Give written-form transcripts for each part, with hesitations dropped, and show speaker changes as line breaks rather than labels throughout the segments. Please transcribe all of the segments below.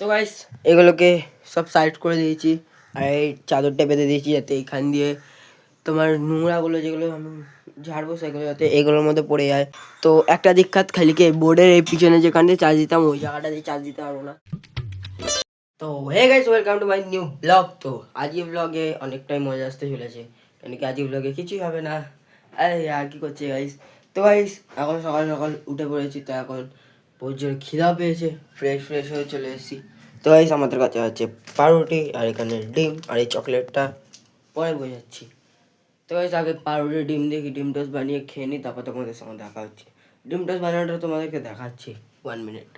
তো গাইস এগুলোকে সব সাইড করে দিয়েছি আর এই চাদরটা বেঁধে দিয়েছি যাতে এইখান দিয়ে তোমার নোংরাগুলো যেগুলো আমি ঝাড়বো সেগুলো যাতে এগুলোর মধ্যে পড়ে যায়। তো একটা দিকখাত খালি কি বোর্ডের এই পিছনে যেখান দিয়ে চার্জ দিতাম ওই জায়গাটা দিয়ে চার্জ দিতে পারবো না। তো hey guys welcome to my new vlog. তো আজকে ব্লগে অনেকটাই মজা আসতে চলেছে, কেন কি আজকে ব্লগে কিছুই হবে না। আরে আর কি করছে গাইস? তো গাইস এখন সকাল সকাল উঠে পড়েছি, তো এখন প্রচুর খিদা পেয়েছে, ফ্রেশ হয়ে চলে এসেছি। তো গাইস আমাদের কাছে আছে পাউরুটি আর এখানে ডিম আর এই চকলেটটা পরে বোঝাচ্ছি। তো গাইস আগে পাউরুটি ডিম দেখি ডিম টোস্ট বানিয়ে খেয়ে নিই, তারপর তোমাদের সঙ্গে দেখা হচ্ছে। ডিম টোস্ট বানানোটা তোমাদেরকে দেখাচ্ছি 1 মিনিট।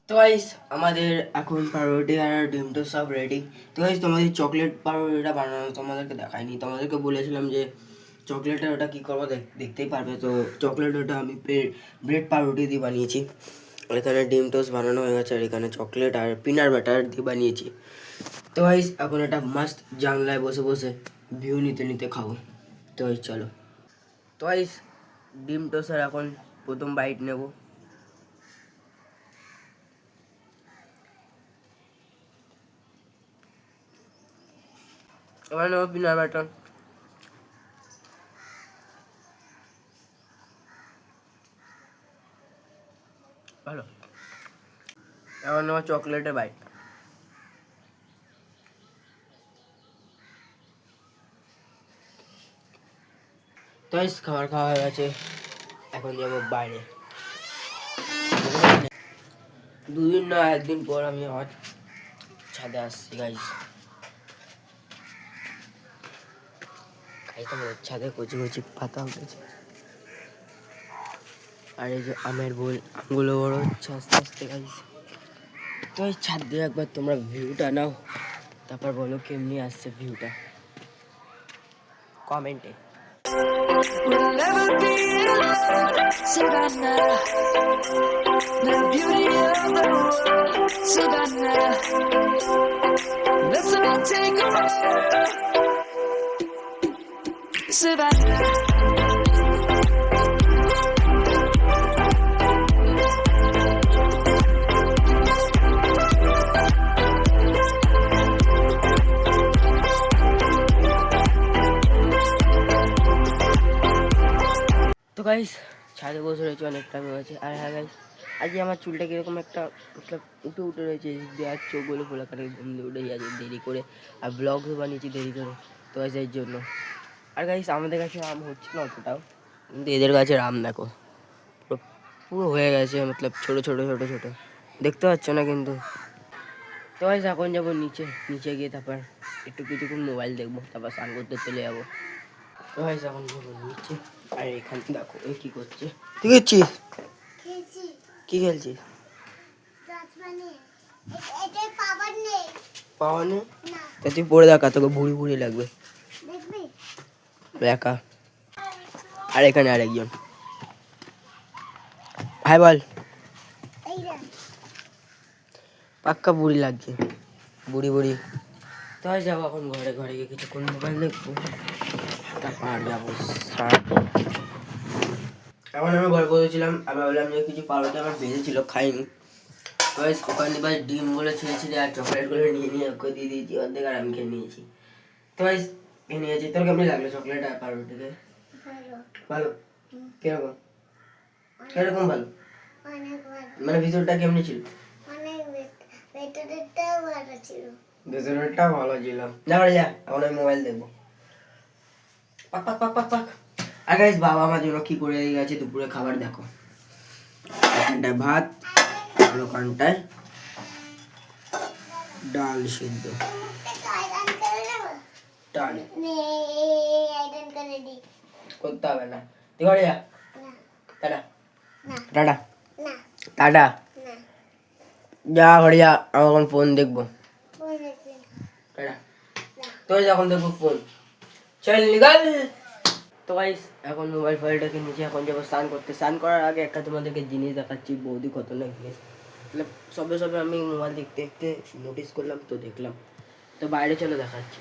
তো গাইস আমাদের এখন পাউরুটি আর ডিম তো সব রেডি। তো গাইস তোমাদের চকলেট পাউরুটিটা বানানো তোমাদেরকে দেখাইনি, তোমাদেরকে বলেছিলাম যে চকলেটের ওটা কী করবো দেখতেই পারবে। তো চকলেট ওটা আমি ব্রেড পাউরুটি দিয়ে বানিয়েছি, আর এখানে ডিম টোস্ট বানানো হয়ে গেছে, আর এখানে চকলেট আর পিনাট বাটার দিয়ে বানিয়েছি। তো গাইস এখন এটা মাস্ট জানলায় বসে বসে ভিউ নিতে নিতে খাবো। তো গাইস চলো। তো গাইস ডিম টোস্টের এখন প্রথম বাইট নেব। এবার নেবো পিনাট বাটার, ভালো। এবার নেবো চকলেটের বাইট। তো গাইস খাবার খাওয়া হয়ে গেছে, এখন যাবো বাইরে। 2 দিন না 1 দিন পর আমি আবার ছাদে আসছি গাইস। আমাদের ছাদে কচি কচি পাতা উঠেছে, আর এই যে আমের বোল আমগুলো বড় হচ্ছে আস্তে আস্তে গাইস। তো এই ছাদ দিয়ে একবার তোমরা ভিউটা নাও, তারপর বলো কেমনি আসছে ভিউটা কমেন্টে।
We'll never be alone, Savannah. The beauty of the world, Savannah. Let's all take a ride, Savannah.
তো গাইস ছাদে বসে রয়েছে, অনেক টাইম হয়েছে। আর হ্যাঁ গাইস আজকে আমার চুলটা কীরকম একটা মতলব উঠে রয়েছে, দেওয়ার চোখগুলো খোলাখানি ঘুম দিয়ে উঠে যাচ্ছে দেরি করে, আর ব্লগও বানিয়েছি দেরি করে। তো গাইস এর জন্য। আর গাইস আমাদের কাছে আম হচ্ছে না অতটাও, কিন্তু এদের গাছের আম দেখো পুরো পুরো হয়ে গেছে, মতলব ছোটো ছোটো ছোটো ছোটো, দেখতে পাচ্ছ না কিন্তু। তো গাইস এখন যাবো নিচে গিয়ে তারপর একটু কিছুক্ষণ মোবাইল দেখবো, তারপর স্নান করতে চলে যাবো। তো গাইস এখন যাবো নিচে, আর এখানে দেখো এই কি করছে। তুই করছিস কি খেলছিস? পাওয়া নেই তা তুই পড়ে দেখা, তোকে ভুড়ি ভুড়ি লাগবে দেখা। আর এখানে আরেকজন, হাই বল। পাক্কা বুড়ি লাগছে, বুড়ি। তাই যাবো এখন ঘরে গিয়ে কিছুক্ষণ মোবাইল দেখবো, তারপর যাবো। এখন আমি ঘরে বসেছিলাম, আমি ভাবলাম যে কিছু পাউরুটি আমার বেঁধেছিল খাইনি। ওখানে এবার ডিমগুলো ছিঁড়ে আর চকলেটগুলো নিয়ে ওকে দিয়ে দিয়েছি অর্ধেক, আর আমি খেয়ে নিয়েছি। তো খেয়ে নিয়েছি। তোর কেমনি লাগলো চকলেট আর পাউরুটিতে? ভালো। কিরকম কিরকম ভালো? মানে ভিতরটা কেমনি ছিল? ভেতরেরটা ভালো ছিল। যা এখন আমি মোবাইল দেখবো। পাক। আর গাইস বাবা আমার জন্য কি করে দিয়ে গেছে দুপুরে খাবার দেখো। এখানটায় ভাত, আর ওখানটায় ডাল সিদ্ধ। ডাল করতে হবে না, তুই ঘরে যা। টাটা টাটা টাটা, যা ঘরে যা, আমি এখন ফোন দেখবো। টাটা, তুই যখন দেখবো ফোন, চল নিকাল। তো গাইস এখন মোবাইল ফোনটাকে নিচে এখন যাবো স্নান করতে। স্নান করার আগে একটা তোমাদেরকে জিনিস দেখাচ্ছি, বৌদি কত না জিনিস। মানে সবে সবে আমি মোবাইল দেখতে দেখতে নোটিস করলাম, তো দেখলাম, তো বাইরে চলে দেখাচ্ছি।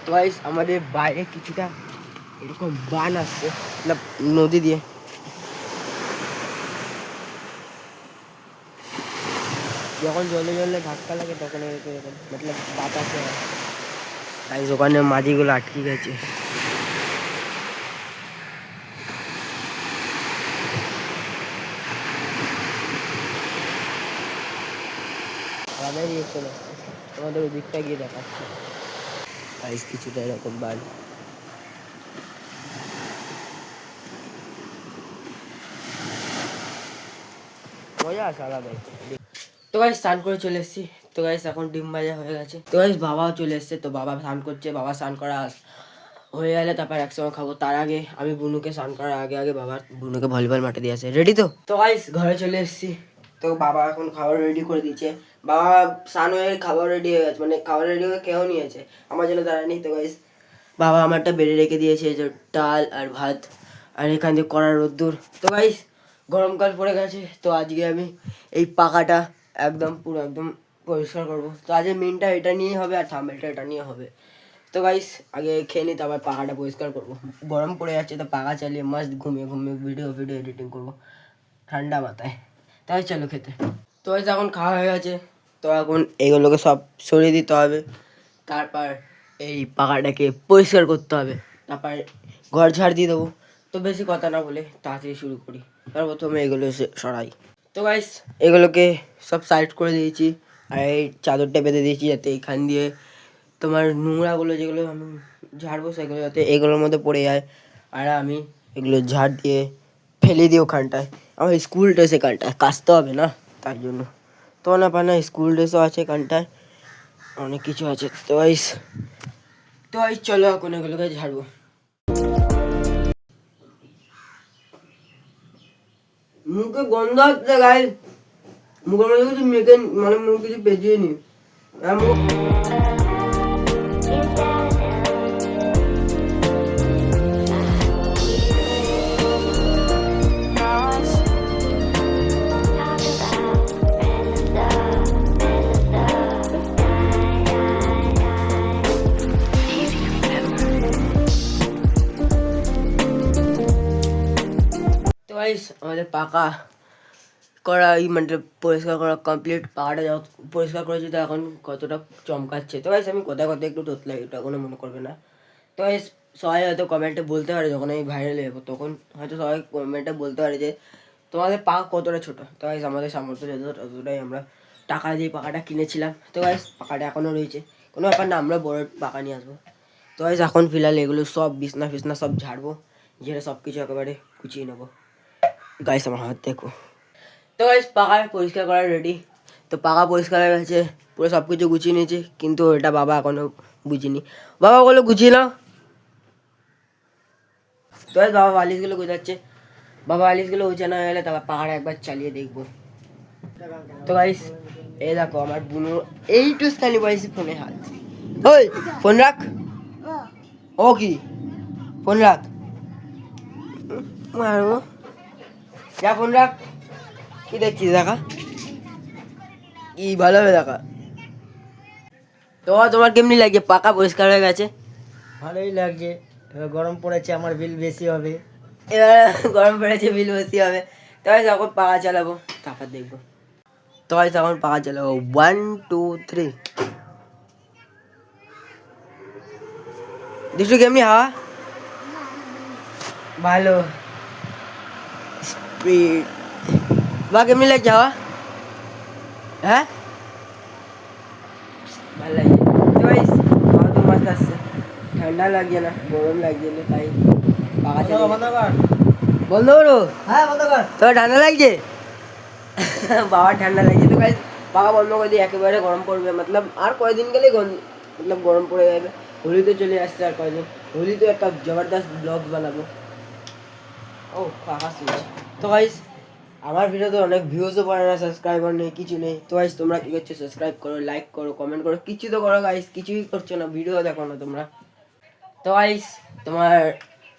তো গাইস আমাদের বাইরে কিছুটা এরকম বান আসছে, মানে নদী দিয়ে। যখন জলে জলে ধাক্কা লাগে তখন এরকম মতলব বাতাসে হয়। গাইস ওখানে মাঝিগুলো আটকে গেছে। আমাদের রিয়েকশন আসছে, তোমাদের ওই দিকটা গিয়ে দেখাচ্ছি। গাইস কিছুটা এরকম বান। মজা আছে আলাদা। তো গাইস স্নান করে চলে এসেছি। তো গাইস এখন ডিম ভাজা হয়ে গেছে। তো গাইস বাবাও চলে এসছে, তো বাবা স্নান করছে। বাবা স্নান করা হয়ে গেলে তারপর একসঙ্গে খাবো। তার আগে আমি বুনুকে স্নান করার আগে আগে বাবা বুনুকে ভলিবল মাঠে দিয়ে আসে। রেডি তো? তো গাইস ঘরে চলে এসেছি। তো বাবা এখন খাবার রেডি করে দিচ্ছে। বাবা স্নান হয়ে খাবার রেডি হয়ে গেছে, মানে খাবার রেডি হয়ে খেয়েও নিয়েছে, আমার জন্য দাঁড়ায়নি। তো গাইস বাবা আমারটা বেড়ে রেখে দিয়েছে, যে ডাল আর ভাত, আর এখান থেকে কড়া রোদ্দুর। তো গাইস গরমকাল পড়ে গেছে, তো আজকে আমি এই পাখাটা একদম পুরো একদম পরিষ্কার করবো। তো আজকে মেনটা এটা নিয়ে হবে আর থাম্বনেলটা এটা নিয়ে হবে। তো গাইস আগে খেয়ে নিই, তারপর পাখাটা পরিষ্কার করবো। গরম পড়ে যাচ্ছে, তো পাখা চালিয়ে মাস্ট ঘুমিয়ে ঘুমিয়ে ভিডিও এডিটিং করবো ঠান্ডা মাথায়। তাই চলো খেতে। তো গাইস এখন খাওয়া হয়ে গেছে, তো এখন এইগুলোকে সব সরিয়ে দিতে হবে, তারপর এই পাখাটাকে পরিষ্কার করতে হবে, তারপর ঘর ঝাড় দিয়ে দেবো। তো বেশি কথা না বলে তাড়াতাড়ি শুরু করি। তার প্রথমে এগুলো সরাই। তো গাইস এগুলোকে সব সাইড করে দিয়েছি, আর এই চাদরটা বেঁধে দিয়েছি যাতে এইখান দিয়ে তোমার নোংরাগুলো যেগুলো আমি ঝাড়বো সেগুলো যাতে এগুলোর মধ্যে পড়ে যায়, আর আমি এগুলো ঝাড় দিয়ে ফেলে দিই ওখানটায়। আমার স্কুল ড্রেস এখানটায় কাচতে হবে না, তার জন্য। তো না পানা স্কুল ড্রেসও আছে এখানটায়, অনেক কিছু আছে। তো গাইস চলো এখন এগুলোকে ঝাড়বো। মুখে গন্ধ আসছে গাইস, মুখের মধ্যে কিছু মেখে মানে মুখ কিছু বেজিয়ে নি। তো গাইস আমাদের পাকা করা মানে পরিষ্কার করা কমপ্লিট। পাহাড়ে যাও পরিষ্কার করেছি, তো এখন কতটা চমকাচ্ছে। তো গাইস আমি কোথায় কোথায় একটু তোতলাই, এটা কোনো মনে করবে না। তো গাইস সবাই হয়তো কমেন্টে বলতে পারে, যখন আমি ভাইরাল হয়ে যাবো তখন হয়তো সবাই কমেন্টে বলতে পারে যে তোমাদের পাকা কতটা ছোটো। তো গাইস আমাদের সামর্থ্য যতটাই আমরা টাকা দিয়ে পাকাটা কিনেছিলাম। তো গাইস পাকাটা এখনও রয়েছে, কোনো ব্যাপার না, আমরা বড় পাকা নিয়ে আসবো। তো গাইস এখন ফিলহাল এগুলো সব বিছনা ফিছনা সব ঝাড়বো, ঝেড়ে সব কিছু একেবারে গুছিয়ে নেবো। গাইস আমার হাত দেখো। তো গাইস পাকা পরিষ্কার করা রেডি। তো পাকা পরিষ্কার হয়ে গেছে, পুরো সব কিছু গুছিয়ে নিয়েছি, কিন্তু এটা বাবা এখনও বুঝিনি। বাবা বলো গুছিয়ে নাও। তো গাইস বাবা বালিশগুলো গোছাচ্ছে। বাবা বালিশগুলো গোছানো হয়ে গেলে তারপর পাহাড় একবার চালিয়ে দেখবো। তো গাইস এই দেখো আমার বুনো এইটুখানি বয়সে ফোনে হাত। ওই ফোন রাখ, ও কি ফোন রাখ, মারবো যা, ফোন রাখ। কি দেখছিস দেখা, কি ভালো হবে দেখা। তো তোমার কেমনি লাগছে পাকা পরিষ্কার হয়ে গেছে?
ভালোই লাগছে। এবার গরম পড়েছে, আমার বিল বেশি হবে।
এবার গরম পড়েছে, বিল বেশি হবে। তবে যখন পাকা চালাবো তারপর দেখবো। তো তখন পাকা চালাবো 1 2 3। দুষ্টু কেমনি হাওয়া? ভালো স্পিড। বা কেমনি লাগছে হাওয়া? হ্যাঁ ভালো লাগছে। তো গাইস হাওয়া তো মস্ত আসছে, ঠান্ডা লাগছে না, গরম লাগছে না, তাই পাখা চলে
বন্ধ কর।
বন্ধ করো।
হ্যাঁ বন্ধ কর।
তোর ঠান্ডা লাগছে? বাবার ঠান্ডা লাগছে তো গাইস, পাখা বন্ধ করে দিয়ে একেবারে গরম পড়বে, মতলব আর কয়েকদিন গেলেই মতলব গরম পড়ে যাবে। হোলি তো চলে আসছে আর কয়েকদিন, হোলি তো একটা জবরদস্ত ব্লগ বানাবো। ও পাখা শুনছি তো গাইস, আমার ভিডিওতে অনেক ভিউজও পড়ে না, সাবস্ক্রাইবার নেই, কিছু নেই। তো গাইস তোমরা কি করছো? সাবস্ক্রাইব করো, লাইক করো, কমেন্ট করো, কিছু তো করো গাইস, কিছুই করছো না, ভিডিও দেখো না তোমরা। তো গাইস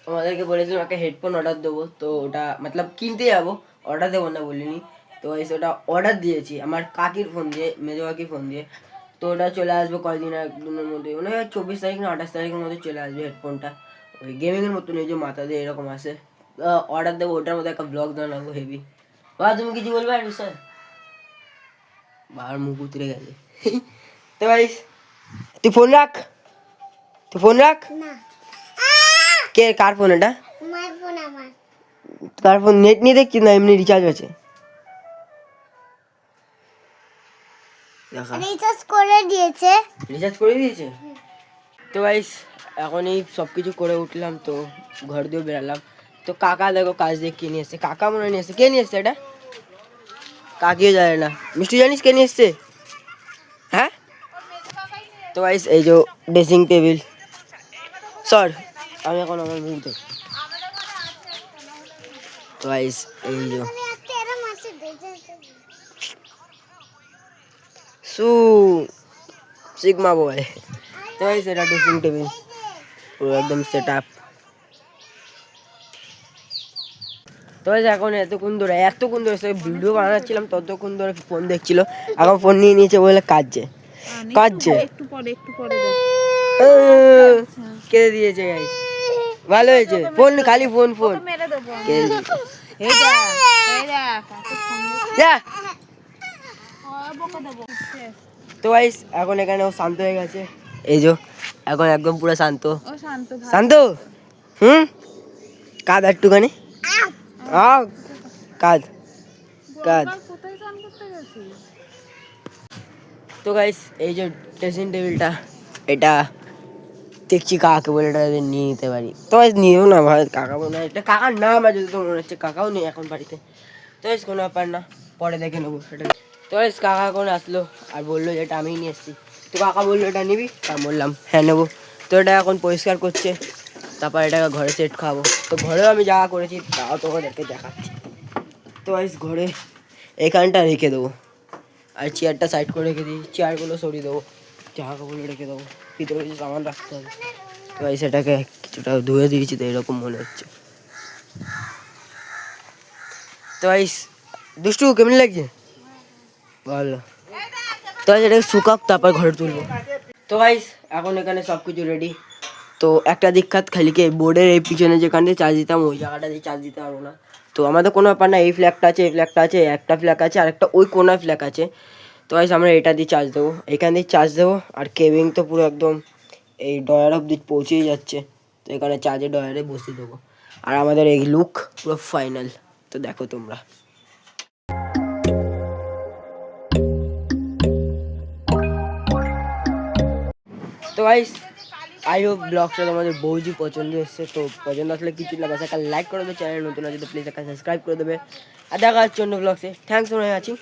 তোমাদেরকে বলেছিলাম একটা হেডফোন অর্ডার দেবো, তো ওটা মতলব কিনতে যাবো, অর্ডার দেবো না বলিনি। তো গাইস ওটা অর্ডার দিয়েছি আমার কাকির ফোন দিয়ে, মেজো কাকির ফোন দিয়ে। তো ওটা চলে আসবে কয়েকদিন, একদিনের মধ্যে, মানে 24 তারিখ না 28 তারিখের মধ্যে চলে আসবে হেডফোনটা। ওই গেমিংয়ের মতন এই যে মাথা দিয়ে এরকম আসে, অর্ডার দেবো, ওটার মধ্যে একটা ব্লগ বানাবো হেভি। বা তুমি কিছু বলবে আর স্যার? বাবার মুখ উতরে গেছে। তো গাইস তুই ফোন রাখ, তুই ফোন রাখ। কে কার ফোন এটা? কার ফোন? নেট নিয়ে দেখছি না এমনি রিচার্জ আছে?
রিচার্জ করে দিয়েছে।
রিচার্জ করে দিয়েছে? তো গাইস এখন এই সব কিছু করে উঠলাম, তো ঘর দিয়ে বেরালাম। তো কাকা দেখো কাজ দিয়ে কে নিয়ে এসছে, কাকা মনে হয় নিয়ে এসছে। কে নিয়ে এসছে এটা? কাকিও জানে না। মিষ্টি জানিস কে নিয়ে এসছে? হ্যাঁ তো গাইস এই যে ড্রেসিং টেবিল, স্যার আমি এখন আমার মুখ দেখ। তো গাইস এই যে সু সিগমা বয়। তো গাইস এটা ড্রেসিং টেবিল পুরো একদম সেট আপ। তো গাইস এখন এতক্ষণ ধরে ভিডিও বানাচ্ছিলাম, ততক্ষণ ধরে ফোন দেখছিল, এখন ফোন নিয়ে নিয়েছে বলে কাঁদছে।
একটু পরে
কেঁদে দিয়েছে গাইস, ভালো হয়েছে। ফোন খালি ফোন ফোন
মেরে দেবো।
কেঁদে দিয়েছে।
এই দেখ কাকে ফোন দিচ্ছে।
যা।
বকে দেবো।
তো গাইস এখন এখানে ও শান্ত হয়ে গেছে, এই যে এখন একদম পুরো শান্ত
ও শান্ত ভাই।
শান্ত। কাঁদ একটুখানি, কাঁদ কাঁদ।
কোথায় স্নান করতে গেছিস?
তো গাইস এই যে ড্রেসিং টেবিলটা, এটা দেখছি কাকাকে বলে এটা যদি নিয়ে নিতে পারি। তো গাইস নিয়েও না ভাই, কাকা মনে হয় এটা কাকার নাম আছে, তো মনে হচ্ছে কাকাও নেই এখন বাড়িতে। তো গাইস কোনো ব্যাপার না, পরে দেখে নেবো সেটা। তো গাইস কাকা এখন আসলো আর বললো যে এটা আমিই নিয়ে এসেছি। তো কাকা বললো এটা নিবি, তা বললাম হ্যাঁ নেবো। তো এটা এখন পরিষ্কার করছে, তারপর এটাকে ঘরে সেট খাবো। তো ঘরেও আমি যা করেছি তাও তোমাদেরকে দেখাচ্ছি। তো গাইস ঘরে এখানটা রেখে দেবো, আর চেয়ারটা সাইড করে রেখে দিই, চেয়ারগুলো সরিয়ে দেবো, জামা কাপড় রেখে দেবো, ভিতরে কিছু সামান রাখতে হবে। তো গাইস এটাকে কিছুটা ধুয়ে দিয়েছি, তো এরকম মনে হচ্ছে। তো গাইস দুষ্টু কেমন লাগছে? ভালো। তো গাইস এটাকে শুকাক, তারপর ঘরে তুলবো। তো গাইস এখন এখানে সব কিছু রেডি। তো একটা দীক্ষাত খালিকে বোর্ডের এই পিছনে যেখান দিয়ে চার্জ দিতাম ওই জায়গাটা দিয়ে চার্জ দিতে পারবো না। তো আমাদের কোনো ব্যাপার না, এই ফ্ল্যাগটা আছে, এই ফ্ল্যাগটা আছে, একটা ফ্ল্যাগ আছে, আর একটা ওই কোনা ফ্ল্যাগ আছে। তো গাইস আমরা এটা দিয়ে চার্জ দেবো, এখান দিয়ে চার্জ দেবো। আর কেবিং তো পুরো একদম এই ডয়ার অব্দি পৌঁছেই যাচ্ছে, তো এখানে চার্জে ডয়ারে বসিয়ে দেবো। আর আমাদের এই লুক পুরো ফাইনাল, তো দেখো তোমরা। তো গাইস আই হোপ ব্লগটা তোমাদের বহুতই পছন্দ এসছে। তো পছন্দ আসলে কিছু না, বাস একটা লাইক করে দেবে, চ্যানেল নতুন আছে তো প্লিজ একটা সাবস্ক্রাইব করে দেবে। আর দেখা হচ্ছে অন্য ব্লগসে। Thanks for watching.